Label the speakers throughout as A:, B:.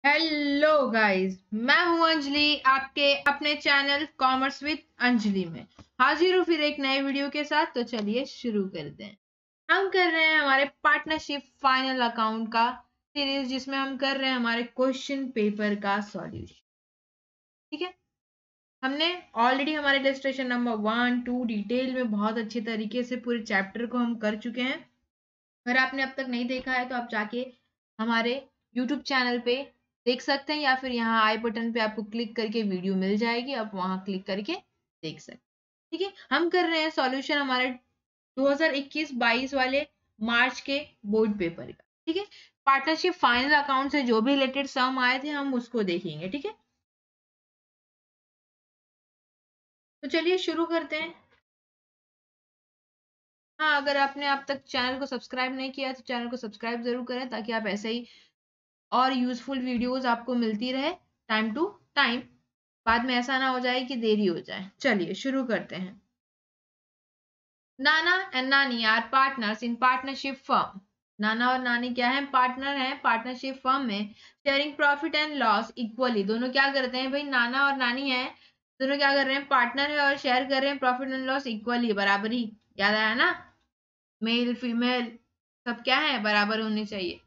A: Hello guys, मैं हूं अंजलि, आपके अपने चैनल कॉमर्स विद अंजलि में हाजिर हूं फिर एक नए वीडियो के साथ। तो चलिए शुरू करते हैं। हम कर रहे हैं हमारे पार्टनरशिप फाइनल अकाउंट का सीरीज, जिसमें हम कर रहे हैं हमारे क्वेश्चन पेपर का सॉल्यूशन। ठीक है, हमने ऑलरेडी हमारे इलस्ट्रेशन नंबर 1, 2 डिटेल में बहुत अच्छे तरीके से पूरे चैप्टर को हम कर चुके हैं। अगर आपने अब तक नहीं देखा है तो आप जाके हमारे यूट्यूब चैनल पे देख सकते हैं, या फिर यहाँ आई बटन पे आपको क्लिक करके वीडियो मिल जाएगी, आप वहां क्लिक करके देख सकते हैं। ठीक है, हम कर रहे हैं सॉल्यूशन हमारे 2021-22 वाले मार्च के बोर्ड पेपर का। ठीक है, पार्टनरशिप फाइनल अकाउंट से जो भी रिलेटेड सम आए थे हम उसको देखेंगे। ठीक है, तो चलिए शुरू करते हैं। हाँ, अगर आपने अब तक चैनल को सब्सक्राइब नहीं किया तो चैनल को सब्सक्राइब जरूर करें, ताकि आप ऐसे ही और यूजफुल वीडियोस आपको मिलती रहे टाइम टू टाइम। बाद में ऐसा ना हो जाए कि देरी हो जाए। चलिए शुरू करते हैं। Nana and Nani are partners in partnership firm. Nana और नानी क्या है? पार्टनर हैं पार्टनरशिप फर्म में। Sharing profit and loss equally. दोनों क्या करते हैं भाई? नाना और नानी है, दोनों क्या कर रहे हैं? पार्टनर है और शेयर कर रहे हैं प्रॉफिट एंड लॉस इक्वली, बराबरी। याद आया ना? मेल फीमेल सब क्या है? बराबर होने चाहिए।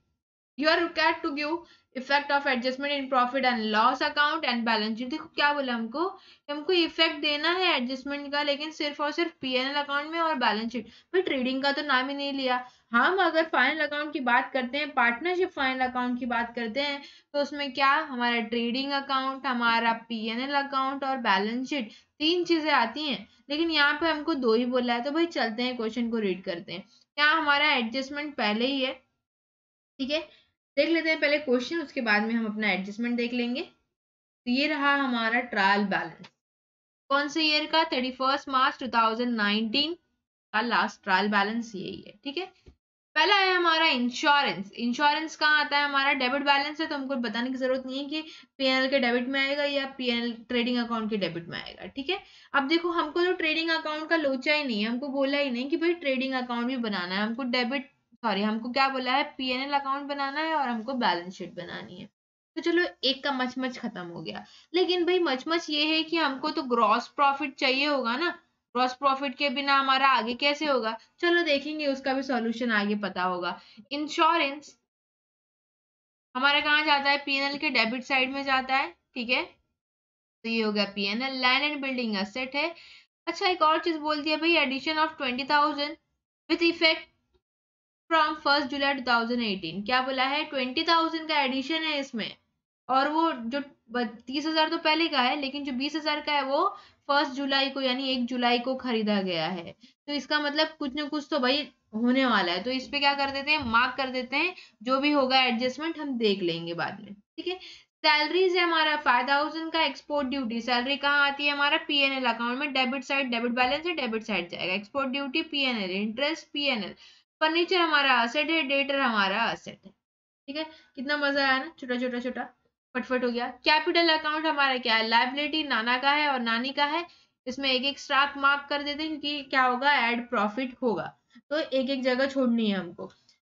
A: You are required to give effect of adjustment in profit and loss account and balance sheet। देखो क्या बोला हमको कि हमको इफेक्ट देना है एडजस्टमेंट का, लेकिन सिर्फ और सिर्फ पीएनएल अकाउंट में और बैलेंस शीट। भाई ट्रेडिंग का तो नाम ही नहीं लिया। हम अगर फाइनल अकाउंट की बात करते हैं, पार्टनरशिप फाइनल अकाउंट की बात करते हैं, तो उसमें क्या हमारा ट्रेडिंग अकाउंट, हमारा पीएनएल अकाउंट और बैलेंस शीट, तीन चीजें आती हैं। लेकिन यहाँ पे हमको दो ही बोला है, तो भाई चलते हैं क्वेश्चन को रीड करते हैं। क्या हमारा एडजस्टमेंट पहले ही है? ठीक है, देख लेते हैं पहले क्वेश्चन, उसके बाद में हम अपना एडजस्टमेंट देख लेंगे। तो ये रहा हमारा ट्रायल बैलेंस। कौन से ईयर का? 31 मार्च 2019 का लास्ट ट्रायल बैलेंस यही है। ठीक है, पहला है हमारा इंश्योरेंस। इंश्योरेंस कहाँ आता है? हमारा डेबिट बैलेंस है, तो हमको बताने की जरूरत नहीं है कि पीएनएल के डेबिट में आएगा या पीएनएल ट्रेडिंग अकाउंट के डेबिट में आएगा। ठीक है, अब देखो हमको तो ट्रेडिंग अकाउंट का लोचा ही नहीं है, हमको बोला ही नहीं कि भाई ट्रेडिंग अकाउंट भी बनाना है, हमको डेबिट सॉरी हमको क्या बोला है? पीएनएल अकाउंट बनाना है और हमको बैलेंस शीट बनानी है। तो चलो एक का मच खत्म हो गया। लेकिन भाई मच ये है कि हमको तो ग्रॉस प्रॉफिट चाहिए होगा ना। ग्रॉस प्रॉफिट के बिना हमारा आगे कैसे होगा? चलो देखेंगे, उसका भी सॉल्यूशन आगे पता होगा। इंश्योरेंस हमारा कहाँ जाता है? पीएनएल के डेबिट साइड में जाता है। ठीक है, तो ये हो गया PNL. Land and building asset है। अच्छा, एक और चीज बोल दिया भाई, addition of 20,000 with effect from 1 July 2018। क्या बोला है? 20,000 का एडिशन है इसमें, और वो जो 30,000 तो पहले का है, लेकिन जो 20,000 का है वो 1 जुलाई को यानी 1 जुलाई को खरीदा गया है। तो इसका मतलब कुछ ना कुछ तो भाई होने वाला है, तो इस पे क्या कर देते हैं? मार्क कर देते हैं। जो भी होगा एडजस्टमेंट हम देख लेंगे बाद में। ठीक है, सैलरीज है हमारा 5,000 का। एक्सपोर्ट ड्यूटी, सैलरी कहाँ आती है? हमारा पीएनएल अकाउंट में। डेबिट साइड डेबिट बैलेंस है, डेबिट साइड जाएगा। Export duty PNL, interest PNL. Furniture हमारा असेट है, डेटर हमारा असेट है। ठीक है, कितना मजा आया ना? छोटा छोटा छोटा फटफट हो गया। कैपिटल अकाउंट हमारा क्या है? लायबिलिटी नाना का है और नानी का है। इसमें एक एक स्टार मार्क कर देते हैं, क्योंकि क्या होगा? एड प्रॉफिट होगा, तो एक एक जगह छोड़नी है हमको।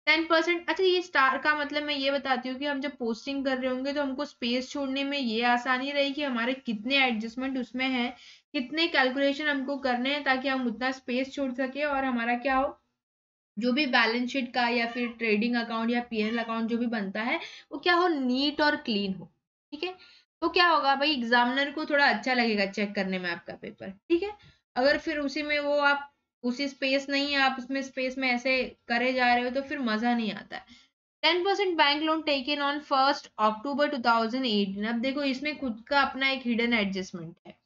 A: 10%। अच्छा, ये स्टार का मतलब मैं ये बताती हूँ कि हम जब पोस्टिंग कर रहे होंगे तो हमको स्पेस छोड़ने में ये आसानी रहेगी कि हमारे कितने एडजस्टमेंट उसमें है, कितने कैलकुलेशन हमको करने हैं, ताकि हम उतना स्पेस छोड़ सके और हमारा क्या हो, जो भी बैलेंस शीट का या फिर ट्रेडिंग अकाउंट या पीएनएल अकाउंट जो भी बनता है वो क्या हो? नीट और क्लीन हो। ठीक है, तो क्या होगा भाई? एग्जामिनर को थोड़ा अच्छा लगेगा चेक करने में आपका पेपर। ठीक है, अगर फिर उसी में वो आप उसी स्पेस नहीं है, आप उसमें स्पेस में ऐसे करे जा रहे हो, तो फिर मजा नहीं आता है। 10% बैंक लोन टेकन ऑन 1 अक्टूबर 2018। अब देखो इसमें खुद का अपना एक हिडन एडजस्टमेंट है,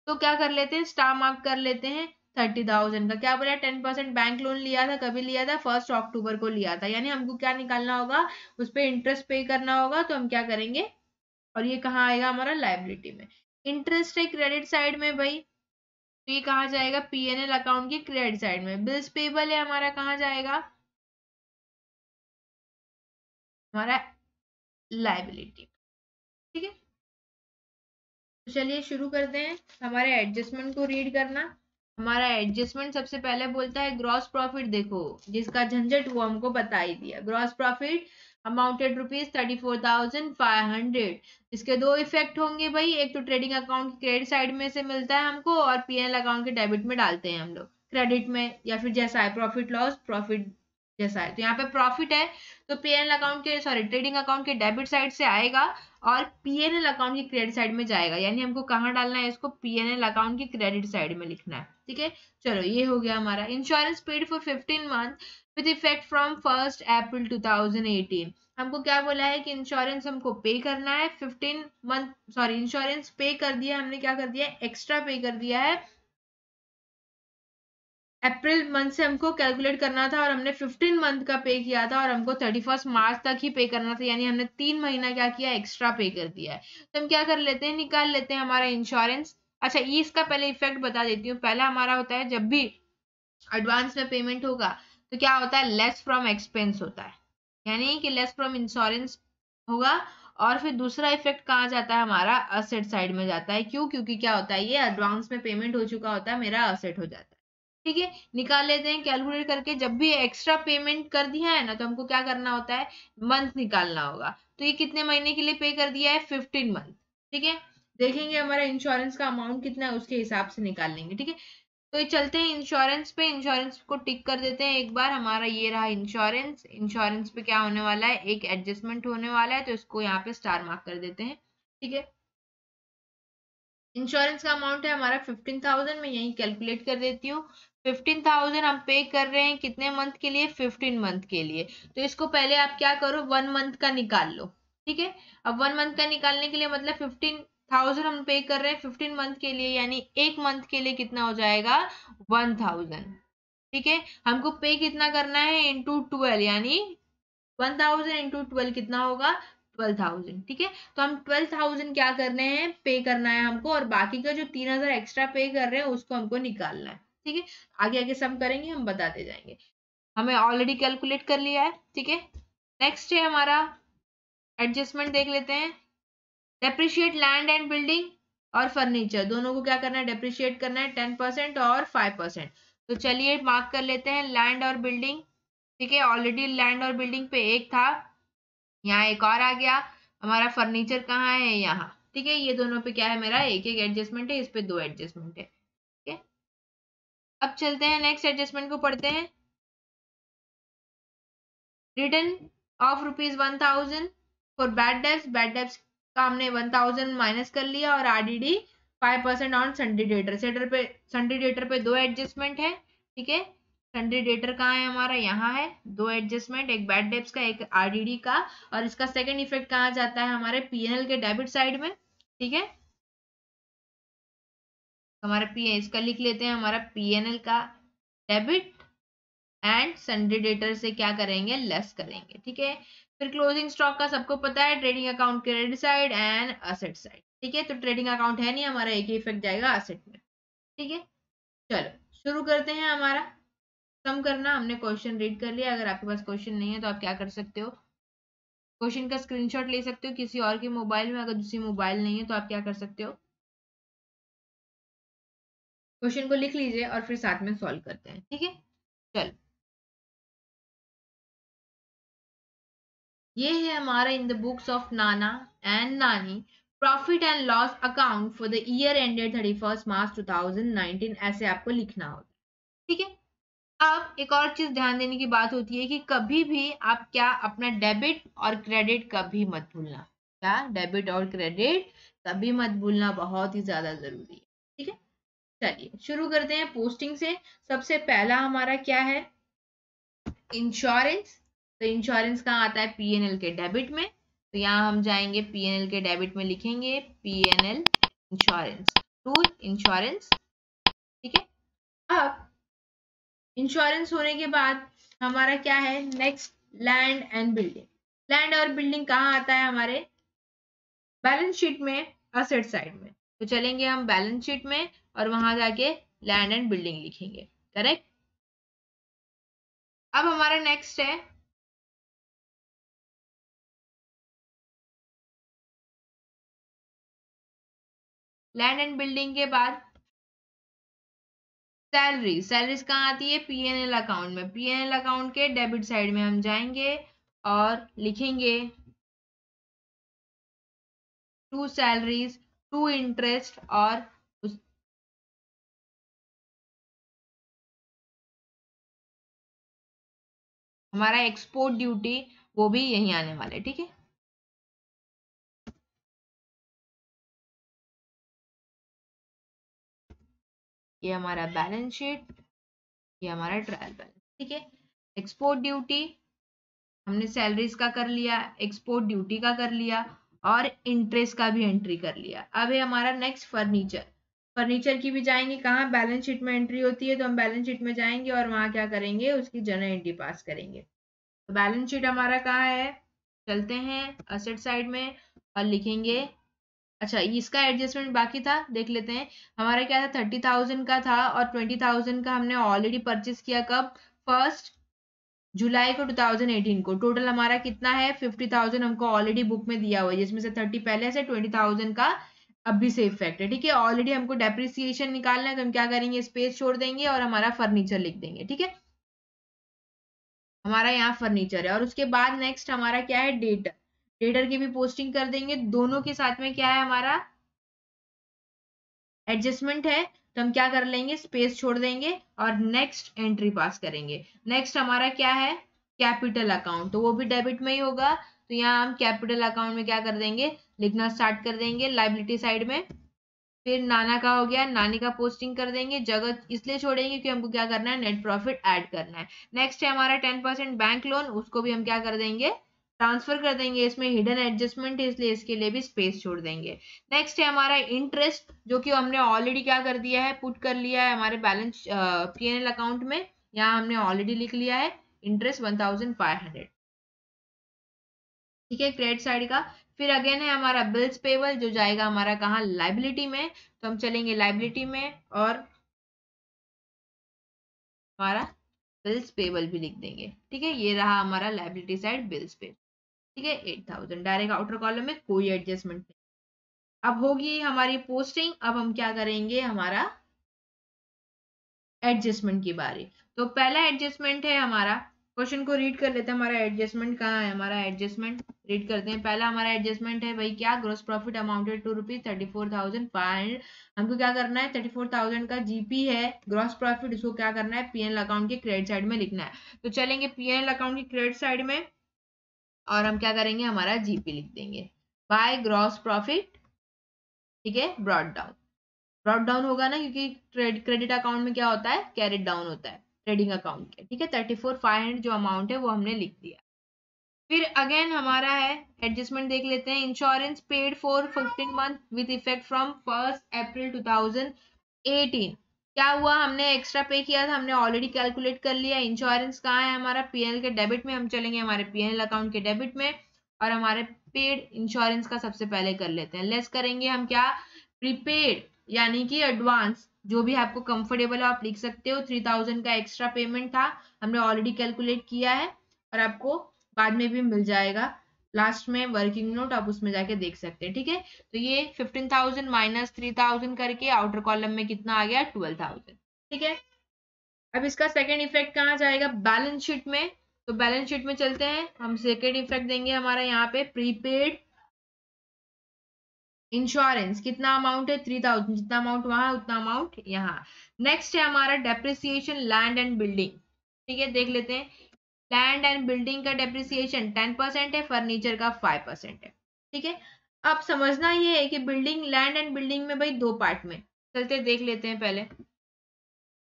A: तो क्या कर लेते हैं? स्टार मार्क कर लेते हैं। 30,000 का क्या बोला? 10% बैंक लोन लिया था, कभी लिया था? 1 अक्टूबर को लिया था, यानी हमको क्या निकालना होगा? उस पर इंटरेस्ट पे करना होगा, तो हम क्या करेंगे? और ये कहाँ आएगा? हमारा लाइबिलिटी में। इंटरेस्ट है क्रेडिट साइड में भाई, तो ये कहाँ जाएगा? पीएनएल अकाउंट की क्रेडिट साइड में। बिल्स पेबल है हमारा, कहाँ जाएगा? हमारा लाइबिलिटी। ठीक है, तो चलिए शुरू करते हैं हमारे एडजस्टमेंट को रीड करना। हमारा एडजस्टमेंट सबसे पहले बोलता है ग्रॉस प्रॉफिट। देखो जिसका झंझट वो हमको बता ही दिया। Gross profit amounted ₹34,500। इसके दो इफेक्ट होंगे भाई, एक तो ट्रेडिंग अकाउंट की क्रेडिट साइड में से मिलता है हमको, और पीएनएल अकाउंट के डेबिट में डालते हैं हम लोग, क्रेडिट में या फिर जैसा है प्रॉफिट लॉस प्रॉफिट जैसा है। तो यहाँ पे प्रॉफिट है तो पीएनएल अकाउंट के सॉरी ट्रेडिंग अकाउंट के डेबिट साइड से आएगा और पीएनएल अकाउंट की क्रेडिट साइड में जाएगा, यानी हमको कहाँ डालना है इसको, पीएनएल अकाउंट की क्रेडिट साइड में लिखना है। ठीक है, चलो ये हो गया हमारा। Insurance paid for 15 month with effect from 1 अप्रैल 2018। हमको क्या बोला है कि इंश्योरेंस हमको पे करना है 15 मंथ, सॉरी इंश्योरेंस पे कर दिया हमने, क्या कर दिया एक्स्ट्रा पे कर दिया है। अप्रैल मंथ से हमको कैलकुलेट करना था और हमने 15 मंथ का पे किया था और हमको 31 मार्च तक ही पे करना था, यानी हमने 3 महीना क्या किया एक्स्ट्रा पे कर दिया है। तो हम क्या कर लेते हैं, निकाल लेते हैं हमारा इंश्योरेंस। अच्छा ये इसका पहले इफेक्ट बता देती हूँ। पहला हमारा होता है जब भी एडवांस में पेमेंट होगा तो क्या होता है, लेस फ्रॉम एक्सपेंस होता है, यानी कि लेस फ्रॉम इंश्योरेंस होगा। और फिर दूसरा इफेक्ट कहाँ जाता है हमारा, असेट साइड में जाता है। क्यों, क्योंकि क्या होता है ये एडवांस में पेमेंट हो चुका होता है, मेरा असेट हो जाता है। ठीक है, निकाल लेते हैं कैलकुलेट करके। जब भी एक्स्ट्रा पेमेंट कर दिया है ना तो हमको क्या करना होता है, मंथ निकालना होगा। तो ये कितने महीने के लिए पे कर दिया है, 15 मंथ। ठीक है, देखेंगे हमारा इंश्योरेंस का अमाउंट कितना है उसके हिसाब से निकाल लेंगे। ठीक है, तो ये चलते हैं इंश्योरेंस पे, इंश्योरेंस को टिक कर देते हैं एक बार। हमारा ये रहा इंश्योरेंस। इंश्योरेंस पे क्या होने वाला है, एक एडजस्टमेंट होने वाला है, तो इसको यहाँ पे स्टार मार्क कर देते हैं। ठीक है, इंश्योरेंस का अमाउंट है हमारा 15,000, मैं यही कैलकुलेट कर देती हूँ। 15,000 हम पे कर रहे हैं कितने मंथ के लिए, 15 मंथ के लिए। तो इसको पहले आप क्या करो, 1 मंथ का निकाल लो। ठीक है, अब 1 मंथ का निकालने के लिए मतलब 15,000 हम पे कर रहे हैं 15 मंथ के लिए, यानी एक मंथ के लिए कितना हो जाएगा, 1,000। ठीक है, हमको पे कितना करना है, इंटू 12, यानी 1000 इंटू 12 कितना होगा, 12,000। ठीक है, तो हम 12,000 क्या करने हैं, पे करना है हमको, और बाकी का जो 3,000 एक्स्ट्रा पे कर रहे हैं उसको हमको निकालना है। ठीक है, आगे आगे सम करेंगे, हम बताते जाएंगे। हमें ऑलरेडी कैलकुलेट कर लिया है। ठीक है, नेक्स्ट है हमारा एडजस्टमेंट, देख लेते हैं। डेप्रिशिएट लैंड एंड बिल्डिंग और फर्नीचर, दोनों को क्या करना है, डेप्रिशिएट करना है 10% और 5%। तो चलिए मार्क कर लेते हैं लैंड और बिल्डिंग। ठीक है, ऑलरेडी लैंड और बिल्डिंग पे एक था, यहाँ एक और आ गया। हमारा फर्नीचर कहाँ है, यहाँ। ठीक है, ये दोनों पे क्या है, मेरा एक एक एडजस्टमेंट है, इस पे दो एडजस्टमेंट है। ठीक है, अब चलते हैं नेक्स्ट एडजस्टमेंट को पढ़ते हैं। Return of ₹1,000 for bad debts, bad debts का हमने 1,000 माइनस कर लिया, और RDD 5% on Sunday debtor. Sunday debtor पे दो एडजस्टमेंट है। ठीक है, सन्डे डेटर कहाँ है हमारा, यहाँ है। दो एडजस्टमेंट, एक बैड डेब्ट्स का एक आरडीडी का, और इसका सेकंड इफेक्ट कहाँ जाता है, हमारे पीएनएल के डेबिट साइड में। ठीक है, हमारा पी इसका लिख लेते हैं, हमारा पीएनएल का डेबिट एंड सन्डे डेटर से क्या करेंगे, लेस करेंगे। ठीक है, फिर क्लोजिंग स्टॉक का सबको पता है, trading account credit side and asset side. ठीक है, तो ट्रेडिंग अकाउंट है नहीं हमारा, एक ही इफेक्ट जाएगा असेट में। ठीक है, चलो शुरू करते हैं हमारा सम करना। हमने क्वेश्चन रीड कर लिया, अगर आपके पास क्वेश्चन नहीं है तो आप क्या कर सकते हो, क्वेश्चन का स्क्रीनशॉट ले सकते हो किसी और के मोबाइल में, अगर दूसरी मोबाइल नहीं है तो आप क्या कर सकते हो, क्वेश्चन को लिख लीजिए और फिर साथ में सॉल्व करते हैं। ठीक है, चलो ये है हमारा in the books of Nana and नानी profit and loss account for the year ended 31 मार्च 2019, ऐसे आपको लिखना होता है। ठीक है, अब एक और चीज ध्यान देने की बात होती है कि कभी भी आप क्या अपना डेबिट और क्रेडिट कभी मत भूलना। क्या, डेबिट और क्रेडिट कभी मत भूलना, बहुत ही ज्यादा जरूरी है। ठीक है, चलिए शुरू करते हैं पोस्टिंग से। सबसे पहला हमारा क्या है, इंश्योरेंस। तो इंश्योरेंस कहाँ आता है, पीएनएल के डेबिट में। तो यहाँ हम जाएंगे पीएनएल के डेबिट में, लिखेंगे पीएनएल इंश्योरेंस टू इंश्योरेंस। ठीक है, अब इंश्योरेंस होने के बाद हमारा क्या है next, land and building. Land और बिल्डिंग कहाँ आता है, हमारे बैलेंस शीट में, असेट साइड में। तो चलेंगे हम बैलेंस शीट में और वहां जाके लैंड एंड बिल्डिंग लिखेंगे। करेक्ट, अब हमारा नेक्स्ट है लैंड एंड बिल्डिंग के बाद सैलरी। सैलरीज कहाँ आती है, पीएनएल अकाउंट में। पीएनएल अकाउंट के डेबिट साइड में हम जाएंगे और लिखेंगे टू सैलरीज, टू इंटरेस्ट और हमारा एक्सपोर्ट ड्यूटी वो भी यहीं आने वाले। ठीक है, ये हमारा बैलेंस शीट, ये हमारा ट्रायल बैलेंस। ठीक है, एक्सपोर्ट ड्यूटी हमने सैलरीज का कर लिया, एक्सपोर्ट ड्यूटी का कर लिया और इंटरेस्ट का भी एंट्री कर लिया। अब है हमारा नेक्स्ट फर्नीचर। फर्नीचर की भी जाएंगे, कहाँ बैलेंस शीट में एंट्री होती है, तो हम बैलेंस शीट में जाएंगे और वहां क्या करेंगे, उसकी जर्नल एंट्री पास करेंगे। तो बैलेंस शीट हमारा कहाँ है, चलते हैं असेट साइड में और लिखेंगे। अच्छा, इसका एडजस्टमेंट बाकी था, देख लेते हैं। हमारा क्या था, 30,000 का था और 20,000 का हमने ऑलरेडी परचेस किया। कब, 1 जुलाई को 2018 को। टोटल हमारा कितना है, 50,000 हमको ऑलरेडी बुक में दिया हुआ है, जिसमें से 30 पहले से, 20,000 का अभी से इफेक्ट है। ठीक है, ऑलरेडी हमको डेप्रिसिएशन निकालना है, तो हम क्या करेंगे, स्पेस छोड़ देंगे और हमारा फर्नीचर लिख देंगे। ठीक है, हमारा यहाँ फर्नीचर है और उसके बाद नेक्स्ट हमारा क्या है, डेटर। डेटर की भी पोस्टिंग कर देंगे। दोनों के साथ में क्या है, हमारा एडजस्टमेंट है, तो हम क्या कर लेंगे, स्पेस छोड़ देंगे और नेक्स्ट एंट्री पास करेंगे। नेक्स्ट हमारा क्या है, कैपिटल अकाउंट, तो वो भी डेबिट में ही होगा। तो यहाँ हम कैपिटल अकाउंट में क्या कर देंगे, लिखना स्टार्ट कर देंगे लाइबिलिटी साइड में। फिर नाना का हो गया, नानी का पोस्टिंग कर देंगे। जगह इसलिए छोड़ेंगे क्योंकि हमको क्या करना है, नेट प्रॉफिट ऐड करना है। नेक्स्ट है हमारा 10% बैंक लोन, उसको भी हम क्या कर देंगे, ट्रांसफर कर देंगे। इसमें हिडन एडजस्टमेंट है, इसलिए इसके लिए भी स्पेस छोड़ देंगे। नेक्स्ट है हमारा इंटरेस्ट, जो कि हमने ऑलरेडी क्या कर दिया है, पुट कर लिया है हमारे बैलेंस P&L अकाउंट में। यहाँ हमने ऑलरेडी लिख लिया है इंटरेस्ट 1,500। ठीक है, क्रेडिट साइड का। फिर अगेन है हमारा बिल्स पेबल, जो जाएगा हमारा कहाँ, लाइबिलिटी में। तो हम चलेंगे लाइबिलिटी में और हमारा बिल्स पेबल भी लिख देंगे। ठीक है, ये रहा हमारा लाइबिलिटी साइड, बिल्स पेबल। ठीक है, 8,000 डायरेक्ट आउटर कॉलम में, कोई एडजस्टमेंट नहीं। अब होगी हमारी पोस्टिंग। अब हम क्या करेंगे, हमारा एडजस्टमेंट की बारी। तो पहला एडजस्टमेंट है हमारा, क्वेश्चन को रीड कर लेते हैं। हमारा एडजस्टमेंट कहाँ है, हमारा एडजस्टमेंट रीड करते हैं। पहला हमारा एडजस्टमेंट है भाई क्या, ग्रोस प्रॉफिट अमाउंटेड टू ₹34,500। हमको क्या करना है, 34,000 का जीपी है ग्रॉस प्रॉफिट, उसको क्या करना है, P&L अकाउंट के क्रेडिट साइड में लिखना है। तो चलेंगे P&L अकाउंट की क्रेडिट साइड में और हम क्या करेंगे, हमारा जीपी लिख देंगे बाय ग्रॉस प्रॉफिट। ठीक है, ब्रॉट डाउन, ब्रॉट डाउन होगा ना, क्योंकि क्रेडिट अकाउंट में क्या होता है, कैरेट डाउन होता है ट्रेडिंग अकाउंट के। ठीक है, 34,500 जो अमाउंट है वो हमने लिख दिया। फिर अगेन हमारा है एडजस्टमेंट, देख लेते हैं। Insurance paid for 15 month with effect from 1 अप्रैल 2018। क्या हुआ, हमने एक्स्ट्रा पे किया था, हमने ऑलरेडी कैलकुलेट कर लिया। इंश्योरेंस कहाँ है, हमारा P&L के डेबिट में। हम चलेंगे हमारे P&L अकाउंट के डेबिट में और हमारे पेड इंश्योरेंस का सबसे पहले कर लेते हैं। लेस करेंगे हम क्या, प्रीपेड, यानी कि एडवांस, जो भी आपको कंफर्टेबल है आप लिख सकते हो। 3,000 का एक्स्ट्रा पेमेंट था, हमने ऑलरेडी कैलकुलेट किया है और आपको बाद में भी मिल जाएगा लास्ट में वर्किंग नोट, आप उसमें जाके देख सकते हैं। ठीक है, तो ये 15,000 माइनस 3,000 करके आउटर कॉलम में कितना आ गया, 12,000। ठीक है, अब इसका सेकेंड इफेक्ट कहाँ जाएगा, बैलेंस शीट में। तो बैलेंस शीट में चलते हैं, हम सेकेंड इफेक्ट देंगे हमारा यहाँ पे, प्रीपेड इंश्योरेंस। कितना अमाउंट है, 3,000, जितना अमाउंट वहां उतना अमाउंट यहाँ। नेक्स्ट है हमारा डेप्रिसिएशन लैंड एंड बिल्डिंग। ठीक है, देख लेते हैं। लैंड एंड बिल्डिंग का डेप्रिसिएशन 10% है, फर्नीचर का 5% है। ठीक है, अब समझना ये है कि बिल्डिंग, लैंड एंड बिल्डिंग में भाई दो पार्ट में चलते देख लेते हैं। पहले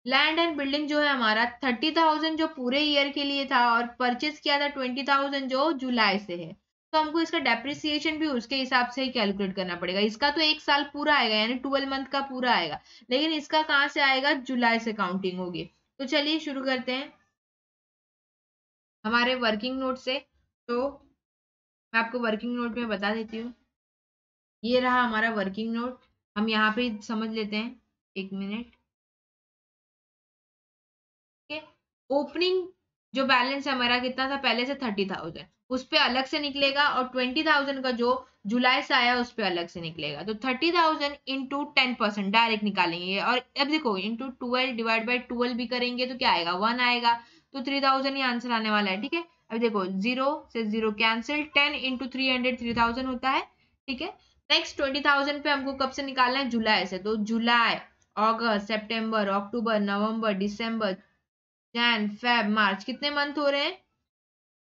A: लैंड एंड बिल्डिंग जो है हमारा 30,000 जो पूरे ईयर के लिए था और परचेस किया था 20,000 जो जुलाई से है, तो हमको इसका डेप्रिसिएशन भी उसके हिसाब से ही कैलकुलेट करना पड़ेगा। इसका तो एक साल पूरा आएगा, यानी 12 मंथ का पूरा आएगा, लेकिन इसका कहाँ से आएगा, जुलाई से काउंटिंग होगी। तो चलिए शुरू करते हैं हमारे वर्किंग नोट से। तो मैं आपको वर्किंग नोट में बता देती हूँ, ये रहा हमारा वर्किंग नोट। हम यहाँ पे समझ लेते हैं, एक मिनट। ठीक है, ओपनिंग जो बैलेंस है हमारा कितना था, पहले से 30,000, उस पे अलग से निकलेगा और 20,000 का जो जुलाई से आया उस पे अलग से निकलेगा। तो 30,000 इंटू 10% डायरेक्ट निकालेंगे और अब देखो इंटू 12 डिवाइड बाई 12 भी करेंगे तो क्या आएगा, 1 आएगा। तो 3,000 ही आंसर आने वाला है। ठीक है, अब देखो 0 से 0 कैंसिल, 10 इंटू 300 3000 होता है, ठीक है। नेक्स्ट 20,000 पे हमको कब से निकालना है, जुलाई से, तो जुलाई, अगस्त, सितंबर, अक्टूबर, नवंबर, दिसंबर, जैन, फेब, मार्च, कितने मंथ हो रहे हैं,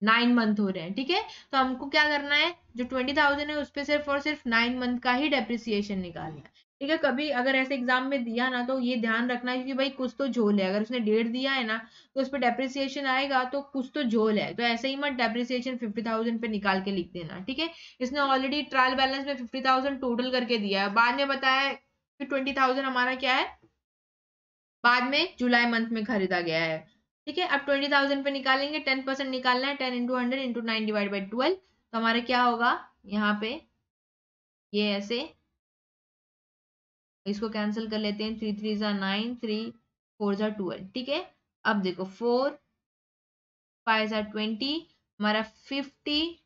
A: 9 मंथ हो रहे हैं, ठीक है। तो हमको क्या करना है, जो 20,000 है उस पर सिर्फ और सिर्फ 9 मंथ का ही डेप्रिसिएशन निकालना है, ठीक है। कभी अगर ऐसे एग्जाम में दिया ना तो ये ध्यान रखना है कि भाई कुछ तो झोल है, अगर उसने 1.5 दिया है ना तो उस पर डेप्रिसिएशन आएगा तो कुछ तो झोल है, तो ऐसे ही मत डेप्रिसिएशन 50,000 पे निकाल के लिख देना, ठीक है। इसने ऑलरेडी ट्रायल बैलेंस में 50,000 टोटल करके दिया है, बाद में बताया कि 20,000 हमारा क्या है, बाद में जुलाई मंथ में खरीदा गया है, ठीक है। अब 20,000 पे निकालेंगे, 10% निकालना है, 10 इंटू 100 इंटू 9 डिवाइड बाई 12, तो हमारा क्या होगा यहाँ पे, ये ऐसे, इसको कैंसिल कर लेते हैं, 3 3 जा 9, 3 4 जा 12, ठीक है। अब देखो 4 5 जा 20, हमारा 50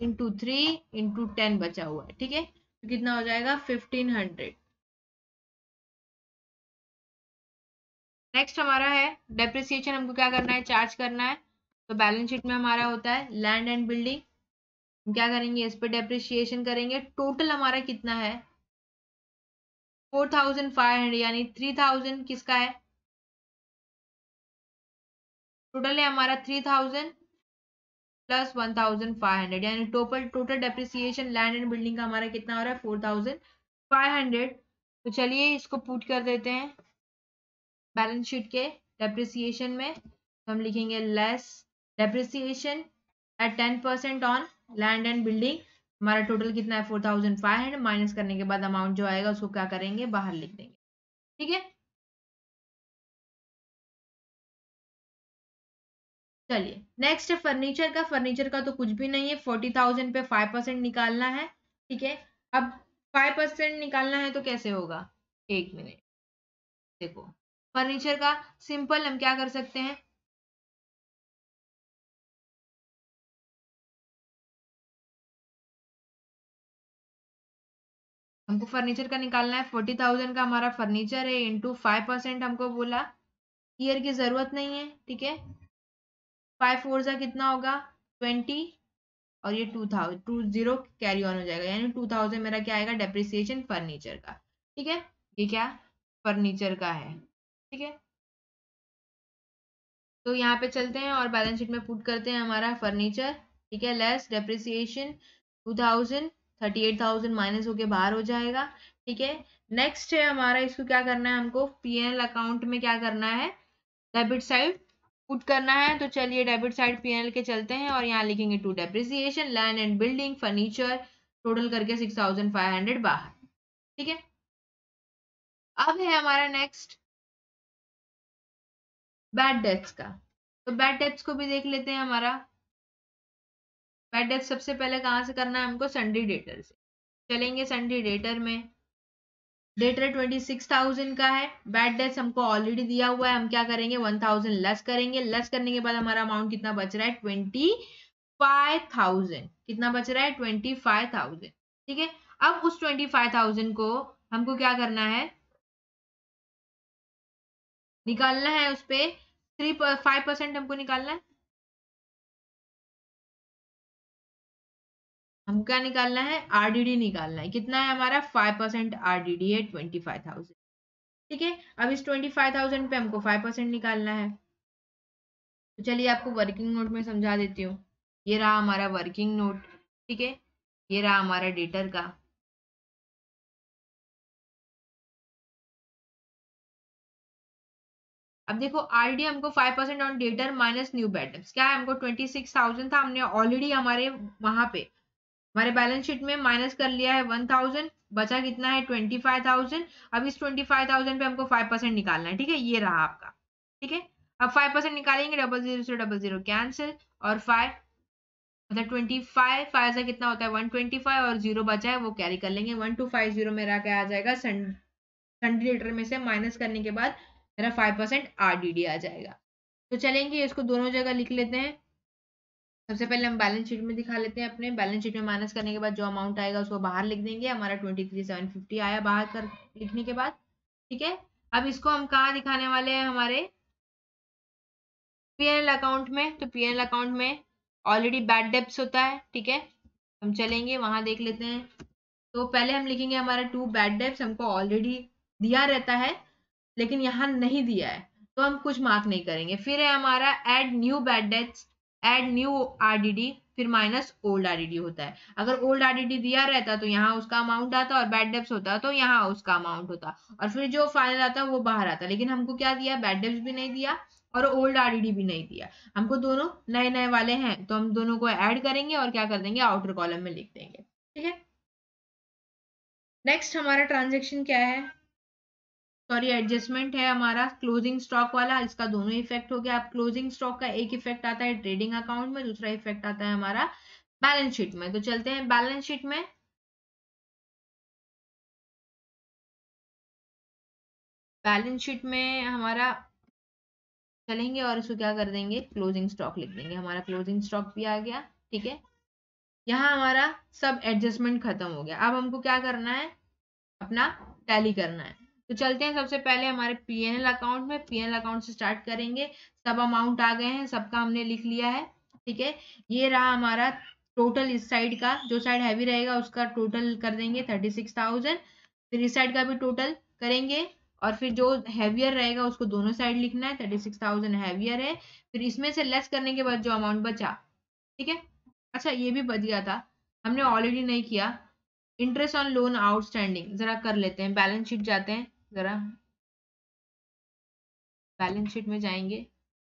A: इंटू 3 इंटू 10 बचा हुआ है, ठीक है, तो कितना हो जाएगा 1500। नेक्स्ट हमारा है डेप्रिसिएशन, हमको क्या करना है, चार्ज करना है, तो बैलेंस शीट में हमारा होता है लैंड एंड बिल्डिंग, हम क्या करेंगे, इस पे डेप्रिसिएशन करेंगे, टोटल हमारा कितना है 4,500, यानी 3,000 किसका है, टोटल है हमारा 3,000 प्लस 1,500, यानी total total depreciation land and building का हमारा कितना हो रहा है 4,500। तो चलिए इसको पुट कर देते हैं बैलेंस शीट के डेप्रिसिएशन में, तो हम लिखेंगे less depreciation eight 10% on land and building, हमारा टोटल कितना है 4,500, माइनस करने के बाद अमाउंट जो आएगा उसको क्या करेंगे, बाहर लिख देंगे, ठीक है। चलिए नेक्स्ट है फर्नीचर का, फर्नीचर का तो कुछ भी नहीं है, 40,000 पे 5% निकालना है, ठीक है। अब 5% निकालना है तो कैसे होगा, एक मिनट, देखो फर्नीचर का सिंपल हम क्या कर सकते हैं, हमको फर्नीचर का निकालना है, 40,000 का हमारा फर्नीचर है, इंटू 5% हमको बोला, ईयर की जरूरत नहीं है, ठीक है। 5 4 जा कितना होगा 20, और ये 20 कैरी ऑन हो जाएगा, यानी 2,000 मेरा क्या आएगा डेप्रिसिएशन फर्नीचर का, ठीक है। ये क्या फर्नीचर का है, ठीक है। तो यहाँ पे चलते हैं और बैलेंस शीट में पुट करते हैं हमारा फर्नीचर, ठीक है, लेस डेप्रिसिएशन 2,000, 38,000 माइनस होके बाहर हो जाएगा, ठीक है। नेक्स्ट है हमारा, इसको क्या करना है, हमको पीएनएल अकाउंट में क्या करना है, डेबिट साइड पुट करना है, तो चलिए डेबिट साइड पीएनएल के चलते हैं और यहाँ लिखेंगे to depreciation land and building furniture, total करके 6,500 बाहर, ठीक है। अब है हमारा नेक्स्ट बैड डेट्स का, तो बैड डेट्स को भी देख लेते हैं हमारा। बैड डेट सबसे पहले कहाँ से करना है हमको, सन्डी डेटर से, चलेंगे सन्डी डेटर में, डेटर 26,000 का है, बैड डेट्स हमको ऑलरेडी दिया हुआ है, हम क्या करेंगे 1,000 लेस करेंगे, लेस करने के बाद हमारा अमाउंट कितना बच रहा है 25,000, कितना बच रहा है 25,000, ठीक है। अब उस 25,000 को हमको क्या करना है, निकालना है, उस पे 5% हमको निकालना है, हमको क्या निकालना है, आरडीडी निकालना है, कितना है हमारा 5% आरडीडी है 25,000, ठीक है। अब इस 25,000 पे हमको 5% निकालना है, तो चलिए आपको वर्किंग नोट में समझा देती हूँ, ये रहा हमारा वर्किंग नोट, ठीक है, ये रहा हमारा डेटर का, अब देखो आरडी हमको 5% on debtor minus new bad debts, क्या है, हमको 26,000 था, हमने ऑलरेडी हमारे वहां पे हमारे बैलेंस शीट में माइनस कर लिया है 1,000, बचा कितना है 25,000, अब इस 25,000 पे हमको 5% निकालना है, ठीक है, ये रहा आपका, ठीक है। अब 5% निकालेंगे, 0 से 0 कैंसिल, और 5 मतलब 25, 5 से कितना होता है 125, और 0 बचा है वो कैरी कर लेंगे, 1250 मेरा क्या आ जाएगा, सन्डी डेटर में से माइनस करने के बाद मेरा 5% आरडीडी आ जाएगा। तो चलेंगे इसको दोनों जगह लिख लेते हैं, सबसे पहले हम बैलेंस शीट में दिखा लेते हैं, अपने बैलेंस शीट में माइनस करने के बाद जो अमाउंट आएगा उसको बाहर लिख देंगे, हमारा 23,750 आया बाहर कर लिखने के बाद, ठीक है। अब इसको हम कहाँ दिखाने वाले हैं, हमारे पीएनएल अकाउंट में। तो पीएनएल अकाउंट में ऑलरेडी बैड डेब्ट्स होता है, ठीक है, हम चलेंगे वहां देख लेते हैं। तो पहले हम लिखेंगे हमारा 2 बैड डेब्ट्स, हमको ऑलरेडी दिया रहता है लेकिन यहाँ नहीं दिया है तो हम कुछ मार्क नहीं करेंगे। फिर है हमारा add new bad debts, add new RDD, फिर माइनस ओल्ड आरडीडी होता है। अगर ओल्ड आरडीडी दिया रहता तो यहाँ उसका अमाउंट आता और बैड डेब्ट्स होता तो यहाँ उसका अमाउंट होता और फिर जो फाइनल आता वो बाहर आता। लेकिन हमको क्या दिया, बैड डेब्ट्स भी नहीं दिया और ओल्ड आरडीडी भी नहीं दिया, हमको दोनों नए नए वाले हैं तो हम दोनों को ऐड करेंगे और क्या कर देंगे, आउटर कॉलम में लिख देंगे, ठीक है। नेक्स्ट हमारा ट्रांजेक्शन क्या है, सॉरी एडजस्टमेंट है हमारा क्लोजिंग स्टॉक वाला, इसका दोनों इफेक्ट हो गया। अब क्लोजिंग स्टॉक का एक इफेक्ट आता है ट्रेडिंग अकाउंट में, दूसरा इफेक्ट आता है हमारा बैलेंस शीट में। तो चलते हैं बैलेंस शीट में। बैलेंस शीट में हमारा चलेंगे और इसको क्या कर देंगे, क्लोजिंग स्टॉक लिख देंगे। हमारा क्लोजिंग स्टॉक भी आ गया, ठीक है। यहाँ हमारा सब एडजस्टमेंट खत्म हो गया। अब हमको क्या करना है, अपना टैली करना है। तो चलते हैं सबसे पहले हमारे पीएनएल अकाउंट में, पीएनएल अकाउंट से स्टार्ट करेंगे। सब अमाउंट आ गए हैं, सबका हमने लिख लिया है, ठीक है। ये रहा हमारा टोटल, इस साइड का जो साइड हैवी रहेगा उसका टोटल कर देंगे 36,000, फिर इस साइड का भी टोटल करेंगे और फिर जो हैवियर रहेगा उसको दोनों साइड लिखना है, 36,000 हैवियर है, फिर इसमें से लेस करने के बाद जो अमाउंट बचा, ठीक है। अच्छा ये भी बच गया था, हमने ऑलरेडी नहीं किया, इंटरेस्ट ऑन लोन आउटस्टैंडिंग जरा कर लेते हैं। बैलेंस शीट जाते हैं, जरा बैलेंस शीट में जाएंगे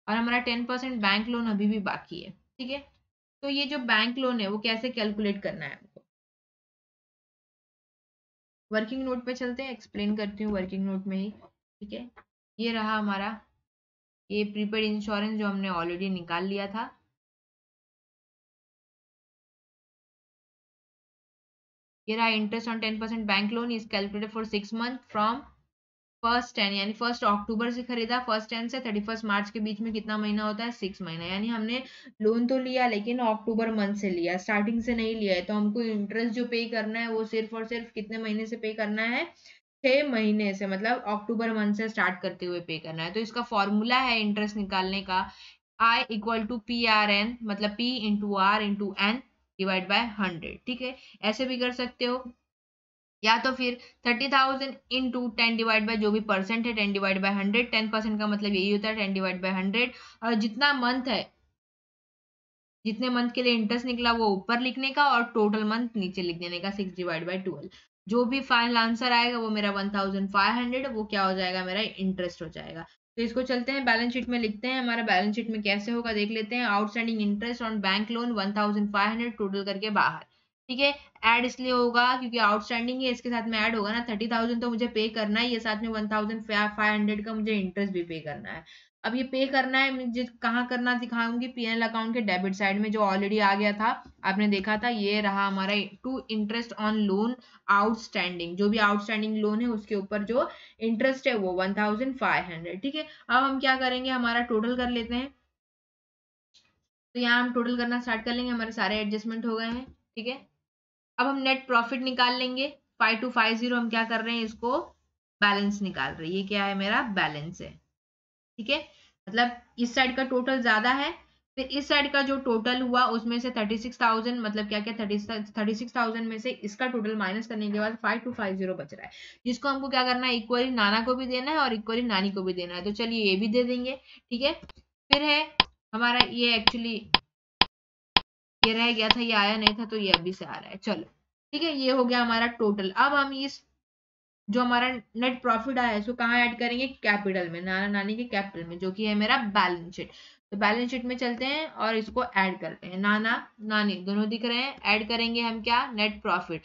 A: और हमारा 10% बैंक लोन अभी भी बाकी है, ठीक है। तो ये जो बैंक लोन है वो कैसे कैलकुलेट करना है हमको, वर्किंग नोट पे चलते हैं, एक्सप्लेन करती हूँ वर्किंग नोट में ही, ठीक है। ये रहा हमारा, ये प्रीपेड इंश्योरेंस जो हमने ऑलरेडी निकाल लिया था, ये रहा interest on 10% bank loan is calculated for 6 month from 1st 10, यानी 1 अक्टूबर से खरीदा, 1st 10 से 31 मार्च के बीच में कितना महीना होता है, 6 महीना। यानी हमने लोन तो लिया लेकिन अक्टूबर मंथ से लिया, स्टार्टिंग से नहीं लिया है, तो हमको इंटरेस्ट जो पे करना है वो सिर्फ और सिर्फ कितने महीने से पे करना है, 6 महीने से, मतलब अक्टूबर मंथ से स्टार्ट करते हुए पे करना है। तो इसका फॉर्मूला है इंटरेस्ट निकालने का, I equal to P R N, मतलब P into R into N divide by 100, ठीक है। ऐसे भी कर सकते हो, या तो फिर 30,000 इंटू 10 डिवाइड बाय जो भी परसेंट है 10 डिवाइड बाय 100, 10% का मतलब यही होता है 10 डिवाइड बाय 100, और जितना मंथ है, जितने मंथ के लिए इंटरेस्ट निकला वो ऊपर लिखने का और टोटल मंथ नीचे लिख देने का, 6 डिवाइड बाय 12। जो भी फाइनल आंसर आएगा वो मेरा 1500, वो क्या हो जाएगा, मेरा इंटरेस्ट हो जाएगा। तो इसको चलते हैं बैलेंस शीट में लिखते हैं। हमारा बैलेंस शीट में कैसे होगा देख लेते हैं। Outstanding interest on bank loan 1500 total करके बाहर, ठीक है। ऐड इसलिए होगा क्योंकि आउटस्टैंडिंग है, इसके साथ में ऐड होगा ना, 30,000 तो मुझे पे करना है, ये साथ में 1500 का मुझे इंटरेस्ट भी पे करना है। अब ये पे करना है मुझे कहाँ करना दिखाऊंगी, पीएनएल अकाउंट के डेबिट साइड में, जो ऑलरेडी आ गया था, आपने देखा था, ये रहा हमारा to interest on loan outstanding, जो भी आउटस्टैंडिंग लोन है उसके ऊपर जो इंटरेस्ट है वो 1500, ठीक है। अब हम क्या करेंगे, हमारा टोटल कर लेते हैं। तो यहाँ हम टोटल करना स्टार्ट कर लेंगे, हमारे सारे एडजस्टमेंट हो गए हैं, ठीक है। अब हम नेट प्रॉफिट निकाल लेंगे, 5250 हम क्या कर रहे हैं, इसको बैलेंस निकाल रहे हैं। ये क्या है, मेरा बैलेंस है, ठीक है। मतलब इस साइड का टोटल ज्यादा है, फिर इस साइड का जो टोटल हुआ उसमें से 36,000, मतलब क्या क्या 36,000 में से इसका टोटल माइनस करने के बाद 5250 बच रहा है, जिसको हमको क्या करना है, इक्वली नाना को भी देना है और इक्वली नानी को भी देना है। तो चलिए ये भी दे देंगे, ठीक है। फिर है हमारा ये एक्चुअली ये रह गया था, ये आया नहीं था, तो ये अभी से आ रहा है, चलो ठीक है। ये हो गया हमारा टोटल। अब हम इस जो हमारा नेट प्रॉफिट आया है इसको कहाँ ऐड करेंगे, कैपिटल में, नाना नानी के कैपिटल में, जो कि है मेरा बैलेंस शीट। तो बैलेंस शीट में चलते हैं और इसको ऐड करते हैं, नाना नानी दोनों दिख रहे हैं, ऐड करेंगे हम क्या, नेट प्रॉफिट।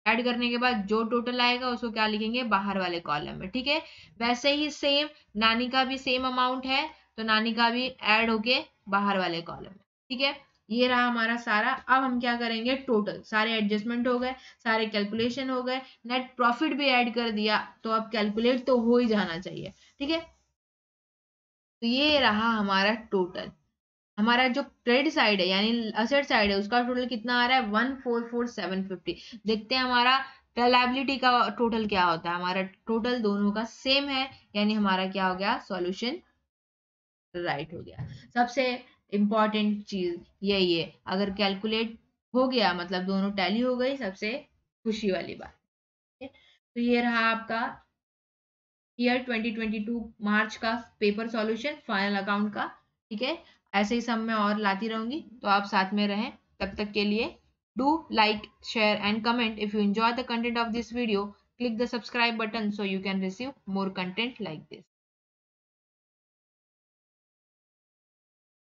A: ऐड करने के बाद जो टोटल आएगा उसको क्या लिखेंगे, बाहर वाले कॉलम में, ठीक है। वैसे ही सेम नानी का भी सेम अमाउंट है, तो नानी का भी ऐड होके बाहर वाले कॉलम में, ठीक है। ये रहा हमारा सारा। अब हम क्या करेंगे, टोटल सारे एडजस्टमेंट हो गए, सारे कैलकुलेशन हो गए, नेट प्रॉफिट भी ऐड कर दिया, तो अब कैलकुलेट तो हो ही जाना चाहिए, ठीक है। तो ये रहा हमारा टोटल। हमारा जो क्रेडिट साइड है यानी असेट साइड है उसका टोटल कितना आ रहा है, 144,750। देखते हैं हमारा लायबिलिटी का टोटल क्या होता है, हमारा टोटल दोनों का सेम है, यानी हमारा क्या हो गया, सॉल्यूशन राइट हो गया। सबसे इंपॉर्टेंट चीज यही है, अगर कैलकुलेट हो गया मतलब दोनों टैली हो गई, सबसे खुशी वाली बात। तो ये रहा आपका ईयर 2022 मार्च का पेपर सॉल्यूशन फाइनल अकाउंट का। ठीक है, ऐसे ही सब मैं और लाती रहूंगी, तो आप साथ में रहें। तब तक के लिए do like, share and comment. If you enjoy the content of this video, click the subscribe button so you can receive more content like this.